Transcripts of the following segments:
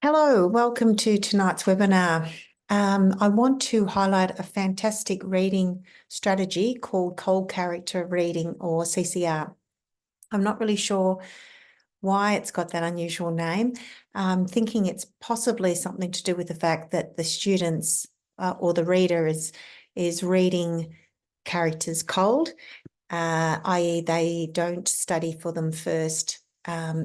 Hello, welcome to tonight's webinar. I want to highlight a fantastic reading strategy called cold character reading, or CCR. I'm not really sure why it's got that unusual name. I'm thinking it's possibly something to do with the fact that the students or the reader is reading characters cold, i.e. they don't study for them first.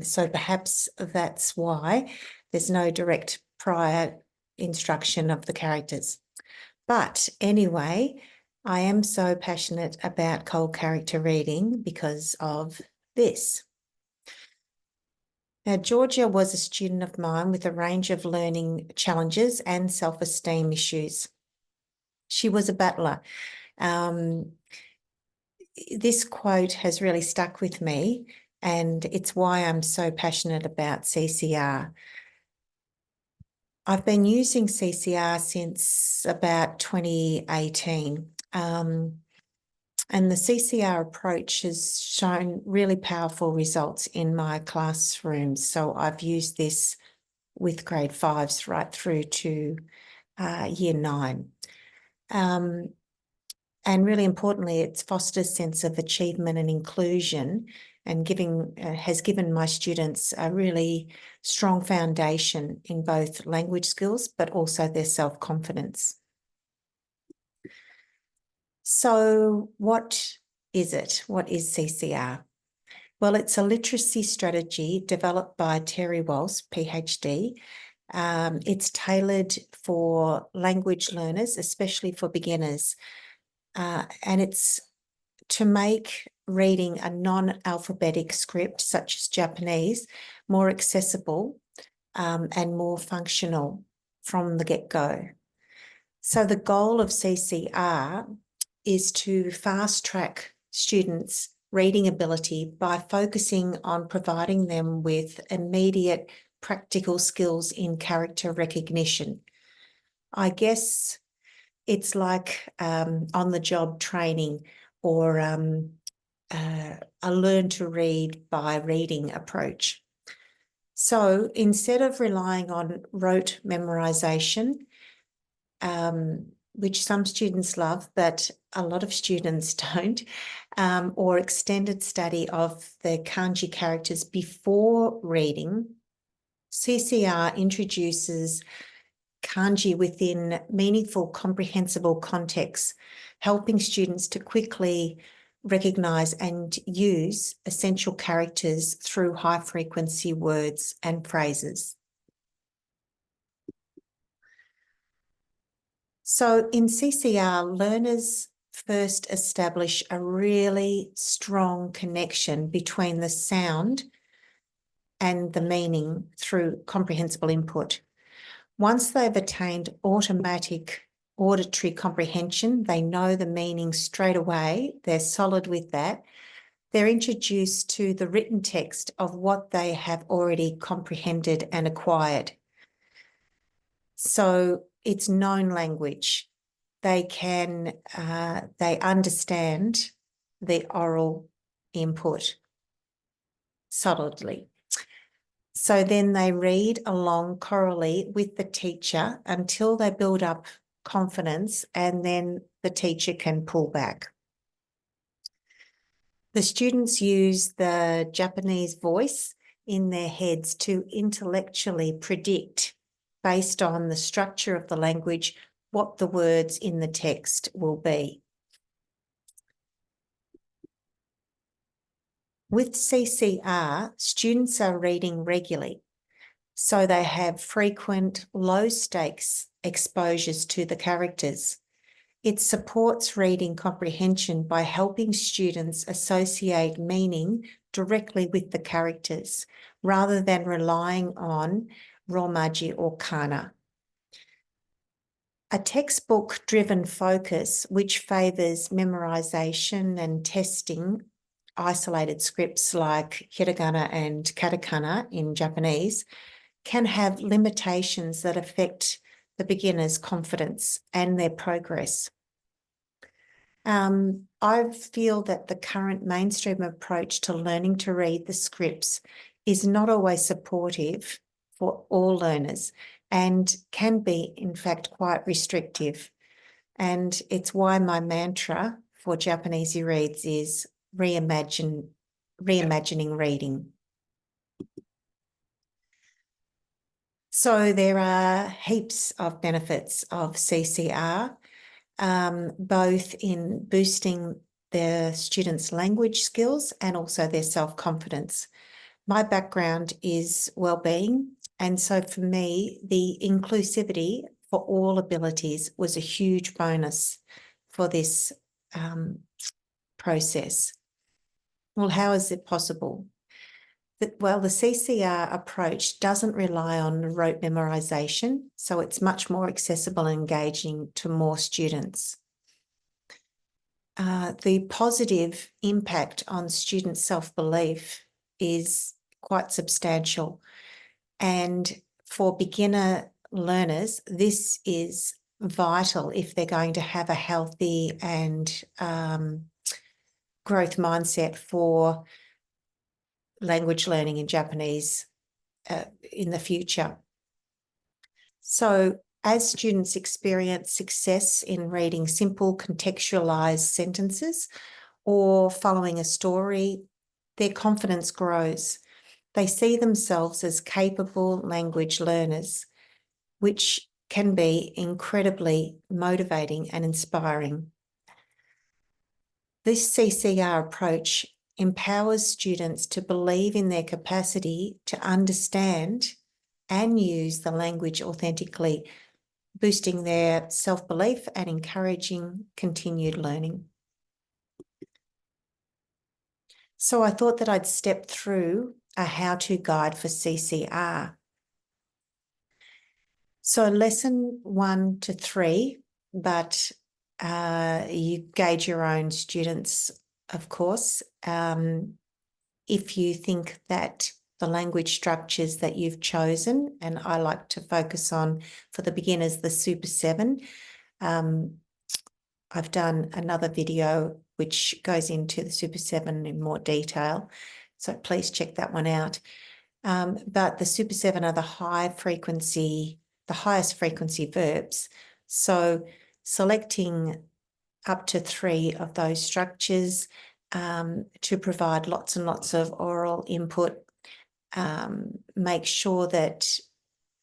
So perhaps that's why there's no direct prior instruction of the characters. But anyway, I am so passionate about cold character reading because of this. Now, Georgia was a student of mine with a range of learning challenges and self-esteem issues. She was a battler. This quote has really stuck with me, and it's why I'm so passionate about CCR. I've been using CCR since about 2018, and the CCR approach has shown really powerful results in my classrooms. So I've used this with grade 5s right through to year 9. And really importantly, it fosters sense of achievement and inclusion, and has given my students a really strong foundation in both language skills, but also their self-confidence. So what is it? What is CCR? Well, it's a literacy strategy developed by Terry Walsh, PhD. It's tailored for language learners, especially for beginners. And it's to make reading a non-alphabetic script, such as Japanese, more accessible and more functional from the get-go. So the goal of CCR is to fast-track students' reading ability by focusing on providing them with immediate practical skills in character recognition. I guess it's like on-the-job training, or a learn to read by reading approach. So instead of relying on rote memorization, which some students love, but a lot of students don't, or extended study of the kanji characters before reading, CCR introduces kanji within meaningful, comprehensible contexts, helping students to quickly recognise and use essential characters through high-frequency words and phrases. So in CCR, learners first establish a really strong connection between the sound and the meaning through comprehensible input. Once they've attained automatic auditory comprehension, they know the meaning straight away, they're solid with that, they're introduced to the written text of what they have already comprehended and acquired. So it's known language. They understand the oral input solidly. So then they read along chorally with the teacher until they build up confidence, and then the teacher can pull back. The students use the Japanese voice in their heads to intellectually predict, based on the structure of the language, what the words in the text will be. With CCR, students are reading regularly, so they have frequent low-stakes exposures to the characters. It supports reading comprehension by helping students associate meaning directly with the characters, rather than relying on romaji or kana. A textbook-driven focus, which favours memorization and testing isolated scripts like hiragana and katakana in Japanese, can have limitations that affect the beginner's confidence and their progress. I feel that the current mainstream approach to learning to read the scripts is not always supportive for all learners and can be, in fact, quite restrictive. And it's why my mantra for JapanEasyReads is reimagining reading. So there are heaps of benefits of CCR, both in boosting their students' language skills and also their self-confidence. My background is wellbeing, and so for me, the inclusivity for all abilities was a huge bonus for this process. Well, how is it possible? Well, the CCR approach doesn't rely on rote memorization, so it's much more accessible and engaging to more students. The positive impact on student self-belief is quite substantial. And for beginner learners, this is vital if they're going to have a healthy and growth mindset for language learning in Japanese in the future. So as students experience success in reading simple contextualized sentences or following a story, their confidence grows. They see themselves as capable language learners, which can be incredibly motivating and inspiring. This CCR approach empowers students to believe in their capacity to understand and use the language authentically, boosting their self-belief and encouraging continued learning. So I thought that I'd step through a how-to guide for CCR. So lesson 1 to 3, but you gauge your own students, of course. If you think that the language structures that you've chosen, and I like to focus on, for the beginners, the Super 7. I've done another video which goes into the Super 7 in more detail, so please check that one out. But the Super 7 are the highest frequency verbs. So selecting up to 3 of those structures to provide lots and lots of oral input. Make sure that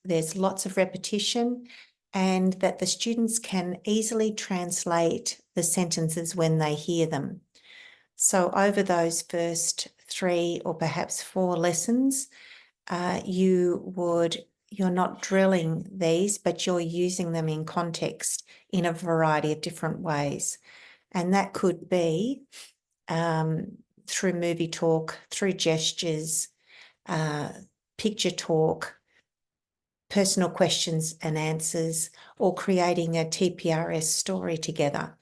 there's lots of repetition and that the students can easily translate the sentences when they hear them. So over those first 3 or perhaps 4 lessons, you're not drilling these, but you're using them in context in a variety of different ways. And that could be through movie talk, through gestures, picture talk, personal questions and answers, or creating a TPRS story together.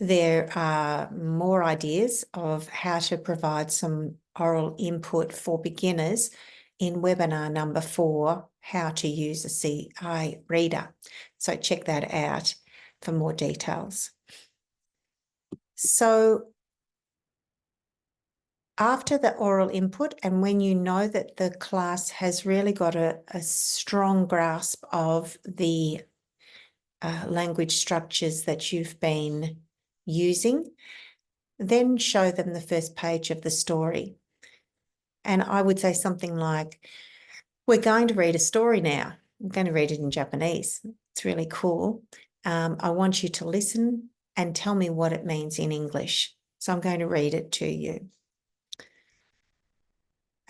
There are more ideas of how to provide some oral input for beginners in webinar number 4, how to use a CI reader. So check that out for more details. So after the oral input, and when you know that the class has really got a strong grasp of the language structures that you've been using, then show them the first page of the story. And I would say something like, we're going to read a story now. I'm going to read it in Japanese. It's really cool. I want you to listen and tell me what it means in English. So I'm going to read it to you.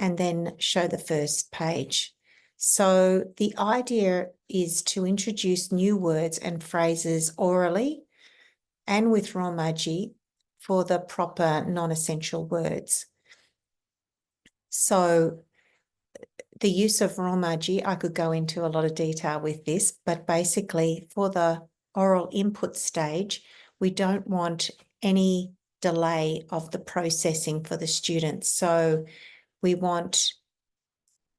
And then show the first page. So the idea is to introduce new words and phrases orally and with romaji for the proper non-essential words. So the use of romaji, I could go into a lot of detail with this, but basically for the oral input stage, we don't want any delay of the processing for the students. So we want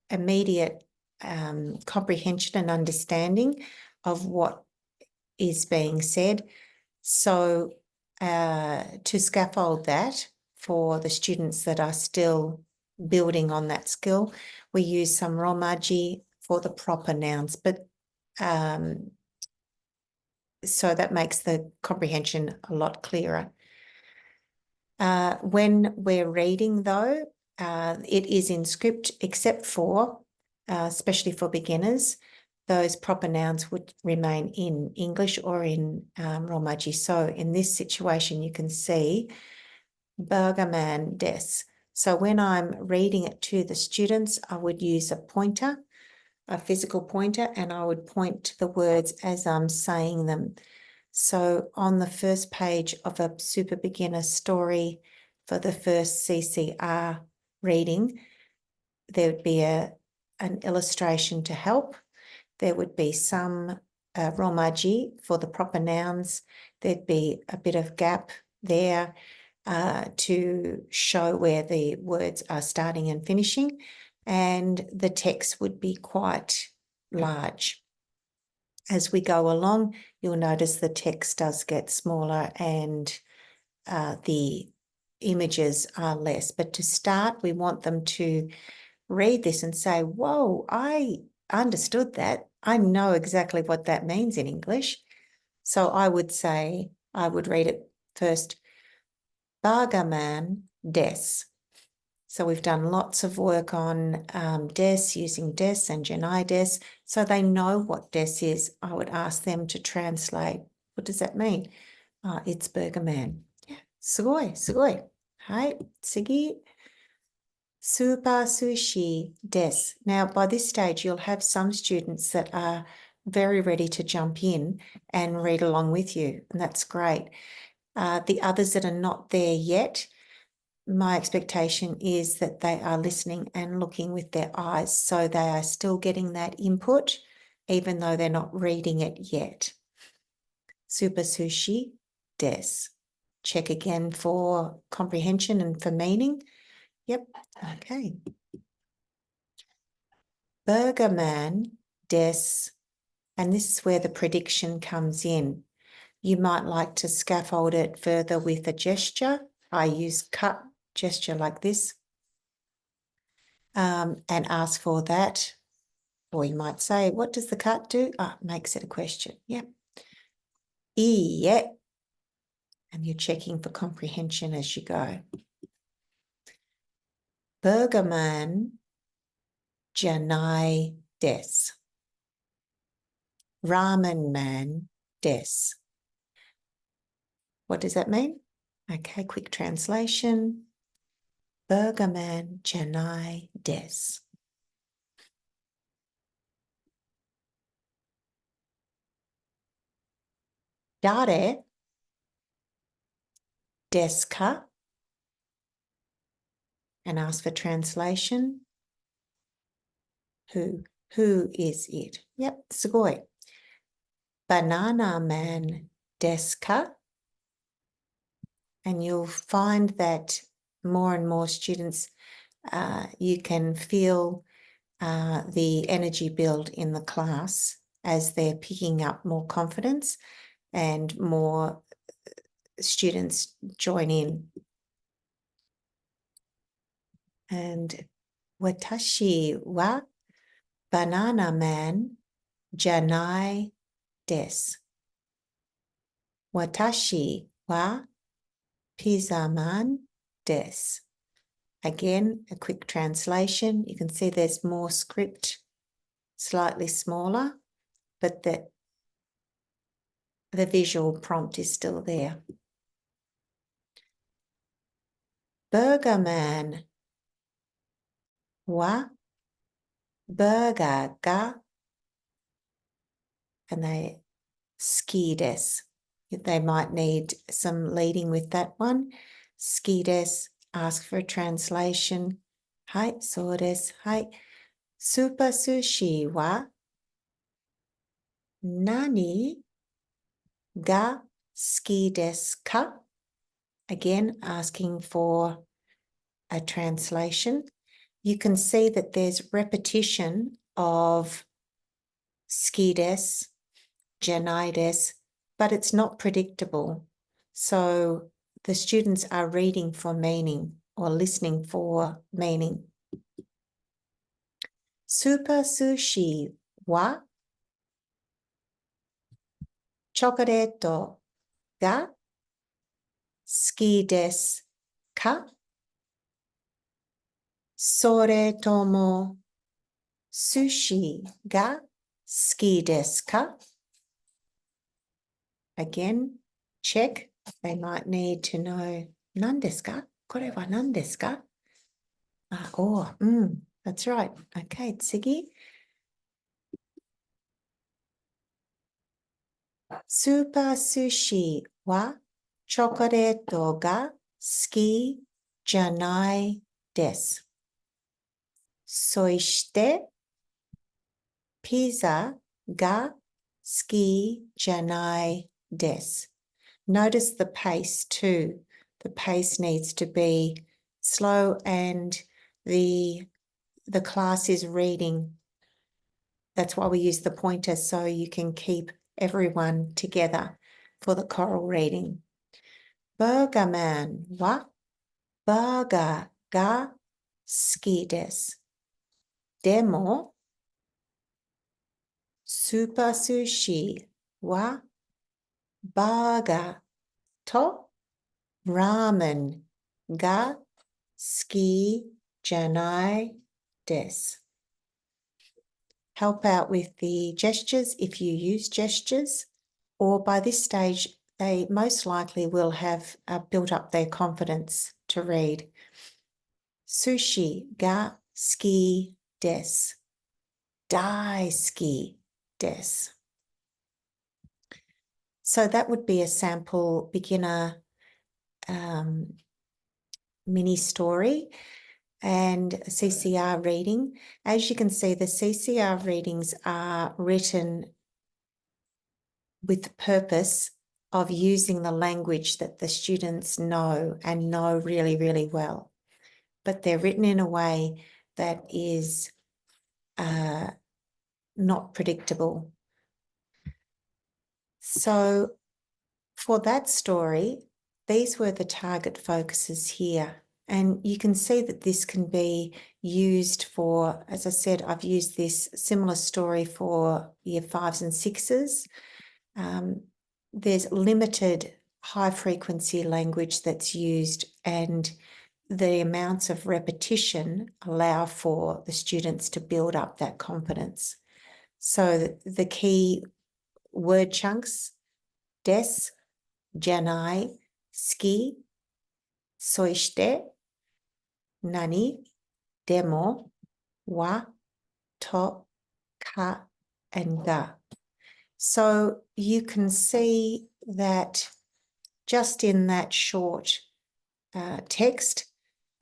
immediate comprehension and understanding of what is being said. So to scaffold that for the students that are still building on that skill. We use some romaji for the proper nouns, but so that makes the comprehension a lot clearer. When we're reading, though, it is in script, except for, especially for beginners, those proper nouns would remain in English or in romaji. So in this situation, you can see Burgerman des. So when I'm reading it to the students, I would use a pointer, a physical pointer, and I would point to the words as I'm saying them. So on the first page of a super beginner story for the first CCR reading, there would be an illustration to help. There would be some romaji for the proper nouns. There'd be a bit of gap there to show where the words are starting and finishing, and the text would be quite large. As we go along, you'll notice the text does get smaller and the images are less. But to start, we want them to read this and say, whoa, I understood that. I know exactly what that means in English. So I would say, I would read it first, Bargaman des. So we've done lots of work on des, using des and Janai des, so they know what des is. I would ask them to translate. What does that mean? It's Burgerman. Yeah, sugoi, sugoi. Hai, tsugi. Super sushi des. Now, by this stage, you'll have some students that are very ready to jump in and read along with you, and that's great. The others that are not there yet, my expectation is that they are listening and looking with their eyes, so they are still getting that input, even though they're not reading it yet. Super sushi des. Check again for comprehension and for meaning. Yep, okay. Burgerman des, and this is where the prediction comes in. You might like to scaffold it further with a gesture. I use cut gesture like this, and ask for that. Or you might say, what does the cut do? It makes it a question. Yep. Yeah. And you're checking for comprehension as you go. Burgerman janai des. Ramen man des. What does that mean? Okay, quick translation. Burgerman janai des. Dare desu ka? And ask for translation. Who? Who is it? Yep, sugoi. Banana man desu ka? And you'll find that more and more students, you can feel the energy build in the class as they're picking up more confidence and more students join in. And watashi wa banana man janai desu. Watashi wa pizza man desu. Again, a quick translation. You can see there's more script, slightly smaller, but the visual prompt is still there. Burgerman wa burger ga, and they ski des. They might need some leading with that one. Ski des, ask for a translation. Hai, so desu. Hai. Super sushi wa nani ga ski desu ka? Again, asking for a translation. You can see that there's repetition of ski desu, janai desu, but it's not predictable. So the students are reading for meaning or listening for meaning. スーパー寿司はチョコレートが好きですか？それとも寿司が好きですか？ Again, check. They might need to know 何ですか？これは何ですか？that's right. Okay, 次。スーパー寿司はチョコレートが好きじゃないです。そしてピザが好きじゃないです。Notice the pace too. The pace needs to be slow and the class is reading. That's why we use the pointer so you can keep everyone together for the choral reading. Burger Man はバーガーが好きです。でもスーパー寿司はバーガーとラーメンが好きじゃないです。Help out with the gestures if you use gestures, or by this stage, they most likely will have built up their confidence to read. Sushi ga ski desu. Daisuki desu. So that would be a sample beginner mini story and CCR reading. As you can see, the CCR readings are written with the purpose of using the language that the students know and know really, really well. But they're written in a way that is not predictable. So for that story, these were the target focuses here. And you can see that this can be used for, as I said, I've used this similar story for year 5s and 6s. There's limited high frequency language that's used, and the amounts of repetition allow for the students to build up that confidence. So the key word chunks, des, janai, ski, soishite, nani, demo, wa, to, ka, and ga. So you can see that just in that short text,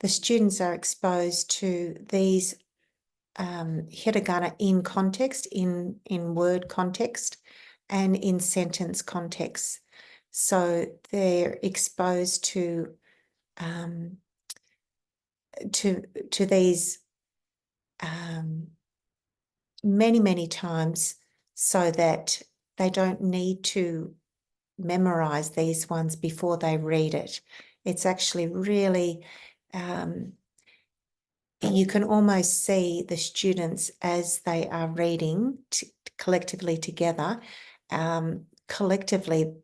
the students are exposed to these hiragana in context, in word context, and in sentence context. So they're exposed to these many, many times, so that they don't need to memorize these ones before they read it. It's actually really, you can almost see the students as they are reading collectively together. Collectively,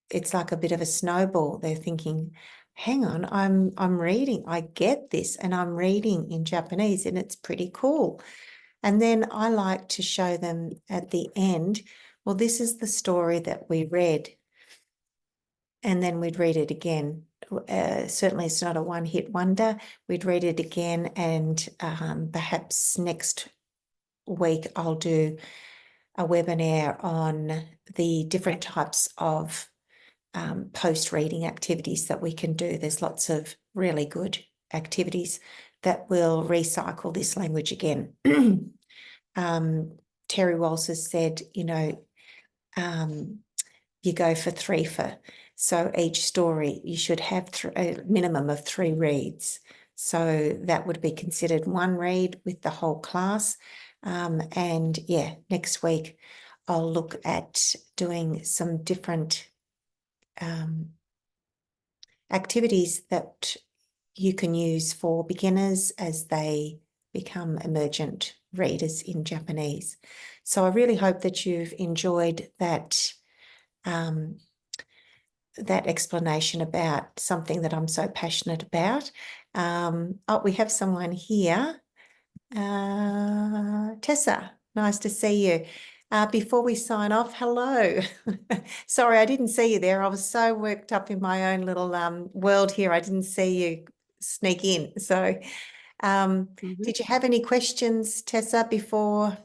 it's like a bit of a snowball. They're thinking, hang on, I'm reading, I get this, and I'm reading in Japanese, and it's pretty cool. And then I like to show them at the end, well, this is the story that we read. And then we'd read it again. Certainly it's not a one-hit wonder. We'd read it again, and perhaps next week I'll do a webinar on the different types of post-reading activities that we can do. There's lots of really good activities that will recycle this language again. Terry Walsh has said, you go for 3 for. So each story, you should have a minimum of 3 reads. So that would be considered 1 read with the whole class. And yeah, next week I'll look at doing some different activities that you can use for beginners as they become emergent. readers in Japanese. So I really hope that you've enjoyed that that explanation about something that I'm so passionate about. Oh, we have someone here. Tessa, nice to see you. Before we sign off, hello. Sorry, I didn't see you there. I was so worked up in my own little world here. I didn't see you sneak in. So did you have any questions, Tessa, before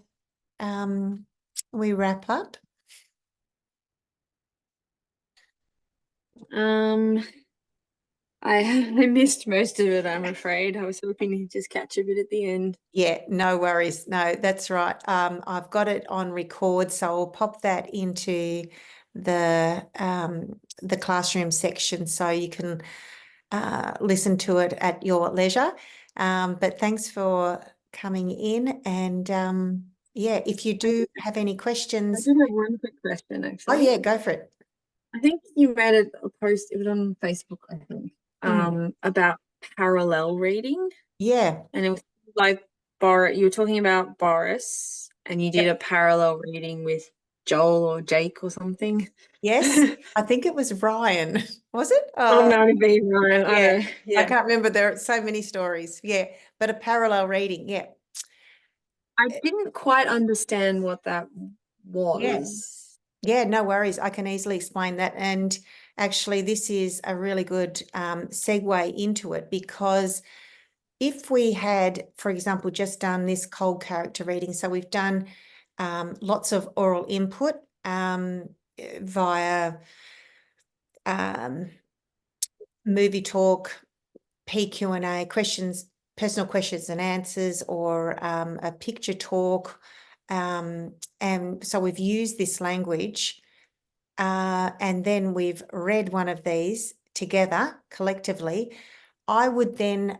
we wrap up? I missed most of it, I'm afraid. I was hoping to just catch a bit at the end. Yeah, no worries. No, that's right. I've got it on record, so I'll pop that into the classroom section so you can listen to it at your leisure. But thanks for coming in, and yeah, if you do have any I questions. do have one quick question, Oh actually. yeah, go for it. I think you read a post, it was on Facebook, I think, about parallel reading. Yeah. And it was like you were talking about Boris, and you did a parallel reading with Joel or Jake or something. Yes, I think it was Ryan. Was it? Oh, no, being Ryan. I Yeah, don't know. I Yeah. can't remember. There are so many stories. Yeah, but a parallel reading. Yeah. I didn't quite understand what that Yeah. was. Yeah, no worries. I can easily explain that. And actually, this is a really good segue into it, because if we had, for example, just done this cold character reading, so we've done lots of oral input via movie talk, PQ&A, questions, personal questions and answers, or a picture talk. And so we've used this language, and then we've read one of these together collectively. I would then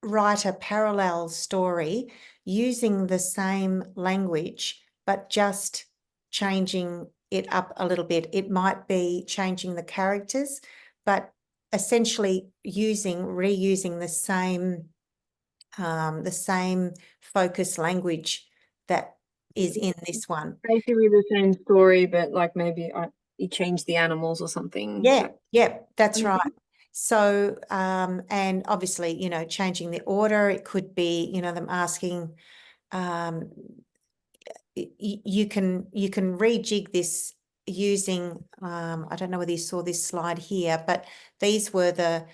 write a parallel story using the same language, but just changing it up a little bit. It might be changing the characters, but essentially reusing the same focus language that is in this one. Basically the same story, but like maybe you changed the animals or something. Yeah, yeah, that's Kind of right. thing? So, and obviously, changing the order, it could be, them asking, you can rejig this using, I don't know whether you saw this slide here, but these were the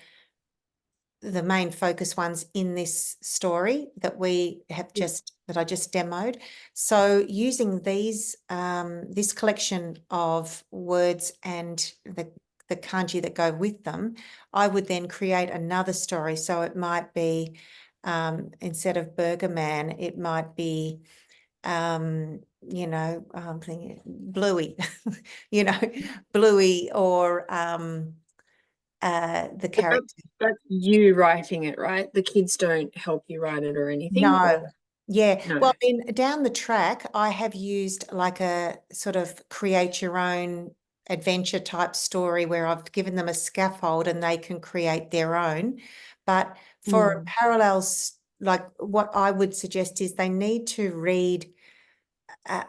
main focus ones in this story that I just demoed. So using these, this collection of words and the kanji that go with them, I would then create another story. So it might be, instead of Burger Man, it might be, I'm thinking Bluey, Bluey, or the But character. that's you writing it, right? The kids don't help you write it or anything, No. or Yeah. no. Well, down the track, I have used like a sort of create your own adventure type story where I've given them a scaffold and they can create their own. But for parallels, like what I would suggest is they need to uh,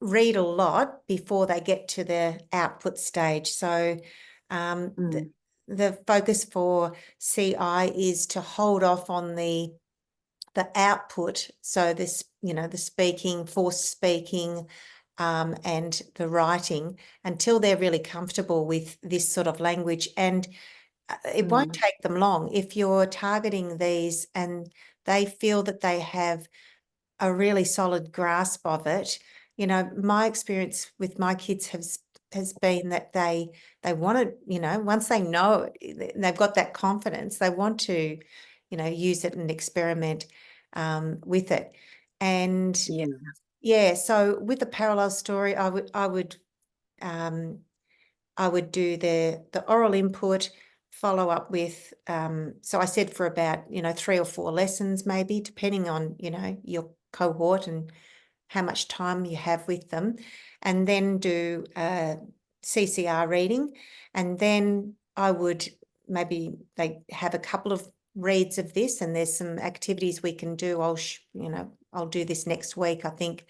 read a lot before they get to the output stage. So the focus for CI is to hold off on the output. So this, the speaking, forced speaking, and the writing, until they're really comfortable with this sort of language. And it won't take them long. If you're targeting these and they feel that they have a really solid grasp of it, my experience with my kids has been that they want to, once they know it, they've got that confidence, they want to, use it and experiment with it. And yeah, so with the parallel story, I would do the oral input, follow up with, so I said for about, 3 or 4 lessons, maybe, depending on, your cohort and how much time you have with them, and then do CCR reading. And then I would maybe they have a couple of reads of this, and there's some activities we can do. I'll do this next week, I think,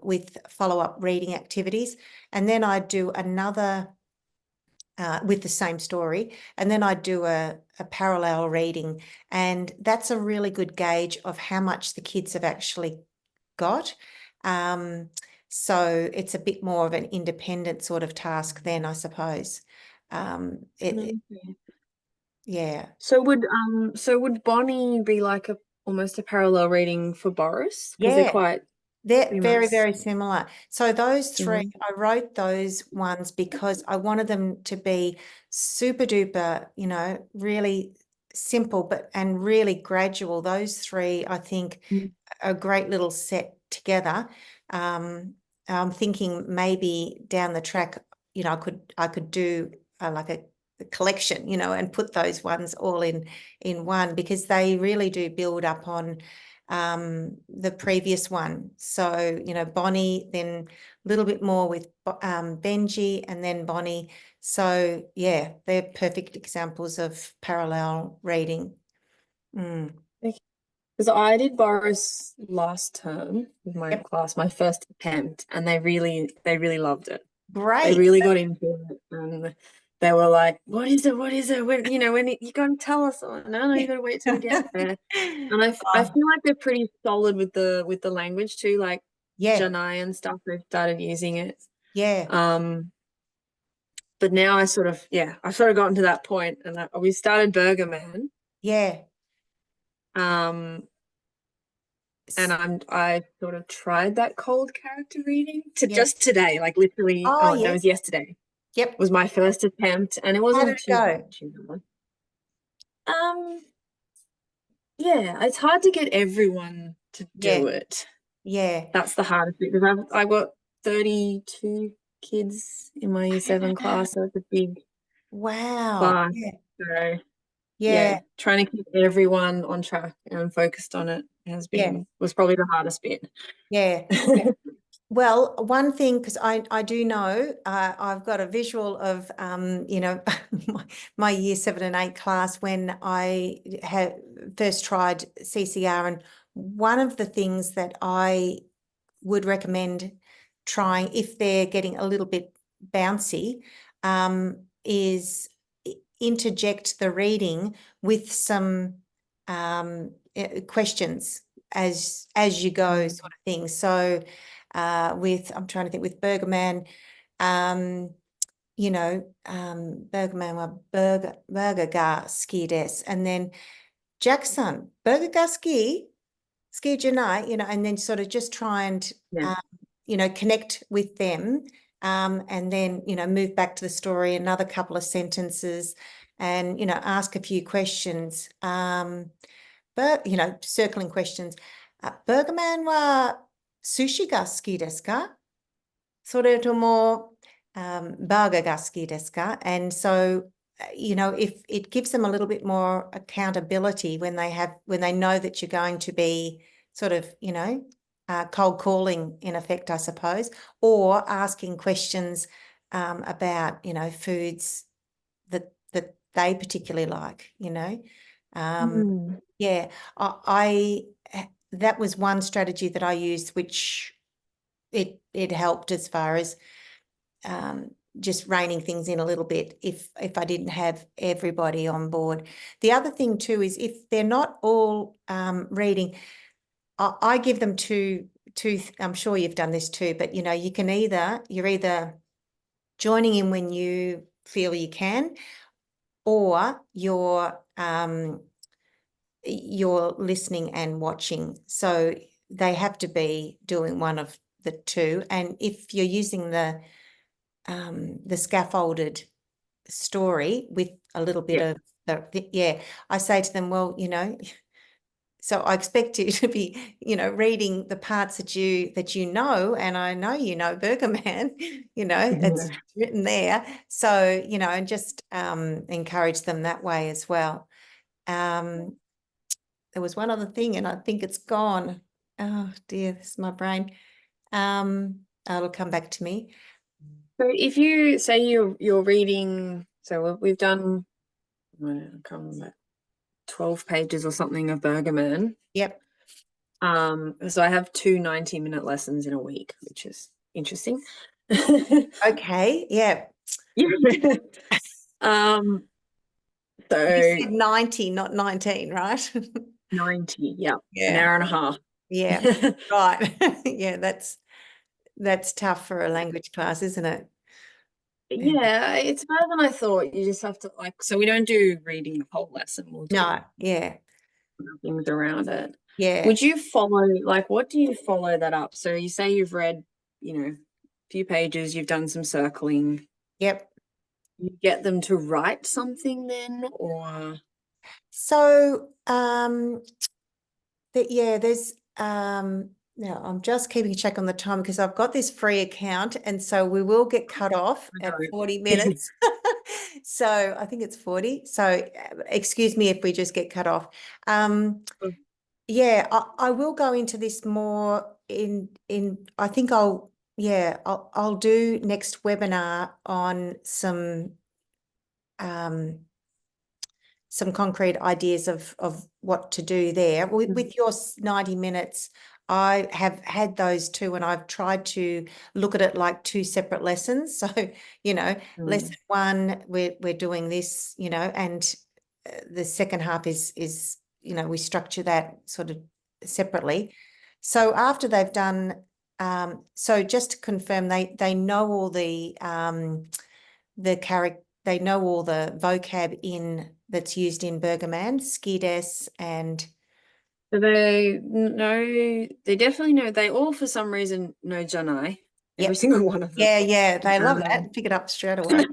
with follow-up reading activities. And then I do another with the same story, and then I do a parallel reading, and that's a really good gauge of how much the kids have actually got. So it's a bit more of an independent sort of task then, I suppose. Okay. Yeah. So would Bonnie be like almost a parallel reading for Boris? Because they're Yeah. quite They're pretty very, much very similar. So those three, similar. I wrote those ones because I wanted them to be super duper, really simple, and really gradual. Those three, I think, Mm. a great little set together. I'm thinking maybe down the track, I could do like a collection, and put those ones all in one, because they really do build up on the previous one. So, Bonnie, then a little bit more with Benji, and then Bonnie. So yeah, they're perfect examples of parallel reading. Because I did Boris last term with my Yep. class, my first attempt, and they really loved it. They Great. really got into it, and they were like, "What is it? What is it? When you got to tell us." Oh, no, you got to wait till we get there. And I Oh, feel like they're pretty solid with the language too, like yeah, Janai and stuff. They've started using it. yeah, But now I've sort of gotten to that point, and we started Burger Man. yeah. Um, and S- I sort of tried that cold character reading to Yeah. just today, like literally. Oh, Oh, that yeah. was yesterday. Yep. Was my first attempt, and it How did wasn't it too go? bad. Um, yeah, it's hard to get everyone to Yeah, do it. yeah. That's the hardest bit because I've got 32 kids in my year 7 class, so it's a big Wow. class. Yeah, So yeah, yeah, trying to keep everyone on track and focused on it yeah, was probably the hardest bit. yeah. Well, one thing, because I do know, I've got a visual of, my year 7 and 8 class when I had first tried CCR. And one of the things that I would recommend trying, if they're getting a little bit bouncy, is interject the reading with some questions as you go, sort of thing. So I'm trying to think with Bergman, Bergman wa burger ga ski des, and then Jackson, burger ga ski janai, and then sort of just try and Yeah. connect with them, and then move back to the story, another couple of sentences, and ask a few questions, but circling questions. Bergman wa sushi ga ski desu ka? それとも burger ga ski desu ka? And so, if it gives them a little bit more accountability when they know that you're going to be sort of, cold calling in effect, I suppose, or asking questions about, foods that they particularly like, Mm. yeah, that was one strategy that I used, which it helped as far as just reining things in a little bit if I didn't have everybody on board. The other thing too is if they're not all reading, I give them two. I'm sure you've done this too, but you're either joining in when you feel you can, or you're listening and watching. So they have to be doing one of the two. And if you're using the scaffolded story with a little bit Yeah. of I say to them, well, so I expect you to be, reading the parts that you know, and I know Burger Man, it's written there. So, and just encourage them that way as well. There was one other thing, and I think it's gone. Oh dear, this is my brain. It'll come back to me. So if you say you're reading, so we've done, I can't remember, 12 pages or something of Bergman. Yep. So I have two 90-minute lessons in a week, which is interesting. Okay, yeah. Yeah. Um, You so said 90, not 19, right? 90, yeah, an Yeah. hour and a half. Yeah. Right. Yeah, that's tough for a language class, isn't it? Yeah. Yeah, it's better than I thought. You just have to like, so we don't do reading the whole lesson. We'll do No, yeah. things around it. Yeah. Would you follow, like, what do you follow that up? So you say you've read, a few pages, you've done some circling. Yep. You get them to write something then, or So there's now I'm just keeping check on the time because I've got this free account and so we will get cut off I at don't. 40 minutes. So I think it's 40. So excuse me if we just get cut off. Yeah, I will go into this more I think I'll do next webinar on um some concrete ideas of what to do there. With your 90 minutes, I have had those two and I've tried to look at it like two separate lessons. So, lesson one, we're doing this, and the second half is, we structure that sort of separately. So after they've done, so just to confirm, they know all the character, they know all the vocab that's used in Bergaman, skides, and So they know, they definitely know, they all for some reason know Janai, every yep, single one of them. yeah, they love that. Um, Pick it up straight away.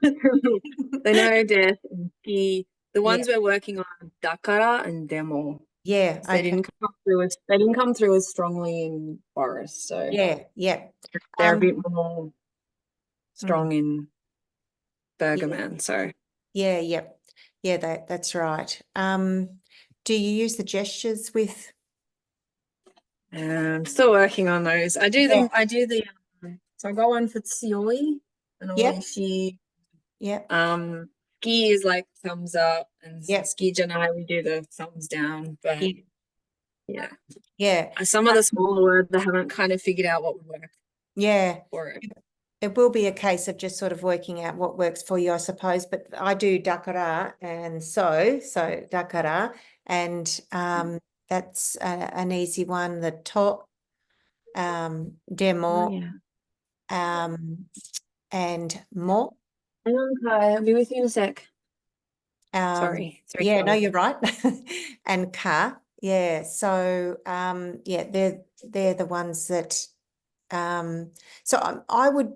they know death and ski. The Yeah, ones we're working on are Dakara and Demo. yeah, They okay, didn't come through as they didn't come through as strongly in Boris, so yeah. they're a bit more Mm, strong in yeah, Bergaman. So yeah, that's right. Do you use the gestures with? still working on those. I do Yeah, them. I do the so I got one for Tsioi and yep, Oishi. yep, Ski is like thumbs up, and yep, Ski Janai we do the thumbs down. But yep, yeah, yeah, some of the smaller words I haven't kind of figured out what would work yeah. for it. It will be a case of just sort of working out what works for you, I suppose. But I do dakara and so dakara, and that's an easy one. The to, Oh demo, yeah. and mo. Hang on, Kai. I'll be with you in a sec. Um, Sorry. Sorry. yeah, no, Kai. you're right. And ka, yeah. So yeah, they're the ones that. So I would.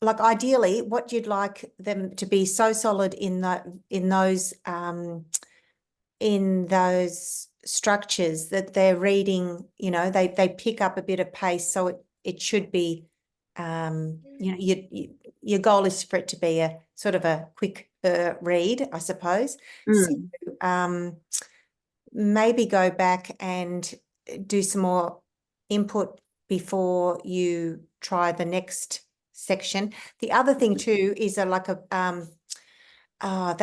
Like ideally, what you'd like them to be so solid in those structures that they're reading, they pick up a bit of pace. So it should be, your goal is for it to be a sort of a quick read, I suppose. So Mm. maybe go back and do some more input before you try the next section. The other thing too is that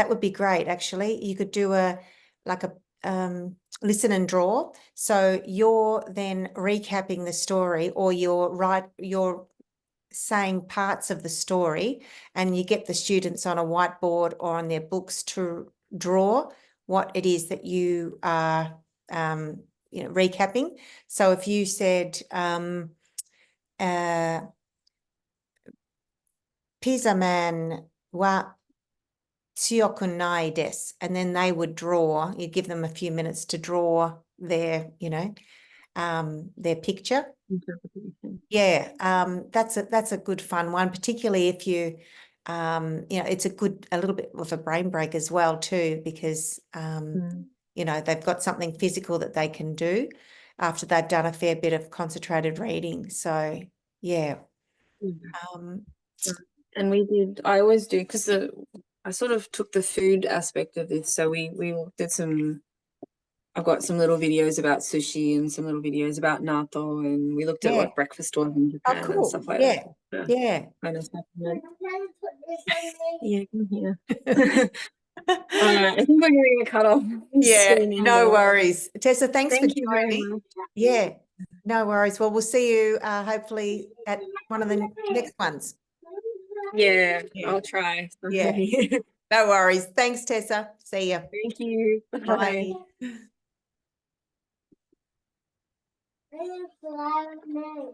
would be great actually. You could do a listen and draw. So you're then recapping the story or you're saying parts of the story and you get the students on a whiteboard or on their books to draw what it is that you are recapping. So if you said pizza man wa tsuyoku nai desu, and then they would draw, you'd give them a few minutes to draw their picture. Interpretation. Yeah, that's a good fun one, particularly if it's a little bit of a brain break as well too, because they've got something physical that they can do after they've done a fair bit of concentrated reading. So yeah. Um, And I always do, because I sort of took the food aspect of this. So we did I've got some little videos about sushi and some little videos about natto, and we looked at yeah. what breakfast was in Oh, Japan and cool. stuff like Yeah. that. Yeah. Kind of stuff. Yeah, come here. I think we're going to get cut off Yeah, soon no anyway. worries. Tessa, thanks for Thank you very joining. much. Yeah, no worries. Well, we'll see you hopefully at one of the next ones. Yeah, Yeah. I'll try. Yeah. No worries. Thanks, Tessa. See you. Thank you. Bye. Bye.